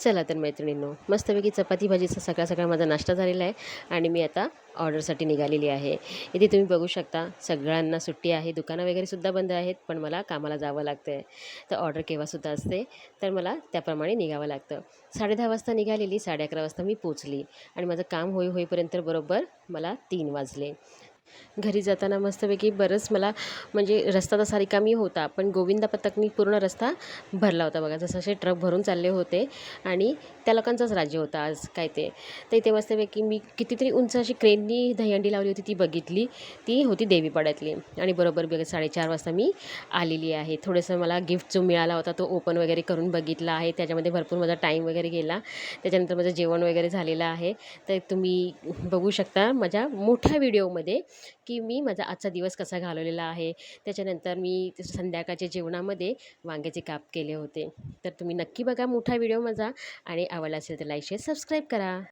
चला तर मैत्रिणींनो, मस्तपैकी चपाती भाजीचा सकाळ माझा नाश्ता झालेला आहे आणि मी आता ऑर्डरसाठी निघालेली आहे. इथे तुम्ही बघू शकता सगळ्यांना सुट्टी आहे, दुकानं वगैरेसुद्धा बंद आहेत, पण मला कामाला जावं लागतं आहे. तर ऑर्डर केव्हासुद्धा असते, तर मला त्याप्रमाणे निघावं लागतं. 10:30 वाजता निघालेली, 11:30 वाजता मी पोचली आणि माझं काम होईपर्यंत बरोबर मला 3 वाजले. घरी जाताना मस्तपैकी बरंच मला म्हणजे रस्ता तसा रिकामी होता, पण गोविंदा पथकनी पूर्ण रस्ता भरला होता बघा. जसं असे ट्रक भरून चालले होते आणि त्या लोकांचंच राज्य होतं आज काय ते. तर इथे मस्तपैकी मी कितीतरी उंच अशी क्रेननी दहीहंडी लावली होती ती बघितली. ती होती देवीपाड्यातली आणि बरोबर 4:30 वाजता मी आलेली आहे. थोडंसं मला गिफ्ट जो मिळाला होता तो ओपन वगैरे करून बघितला आहे. त्याच्यामध्ये भरपूर माझा टाईम वगैरे गेला. त्याच्यानंतर माझं जेवण वगैरे झालेलं आहे. तर तुम्ही बघू शकता माझ्या मोठ्या व्हिडिओमध्ये की मी माझा आजचा दिवस कसा घालवलेला आहे. त्याच्यानंतर मी संध्याकाळच्या जेवणामध्ये वांग्याचे काप केले होते. तर तुम्ही नक्की बघा मोठा व्हिडिओ माझा आणि आवडला असेल तर लाईक शेअर सबस्क्राईब करा.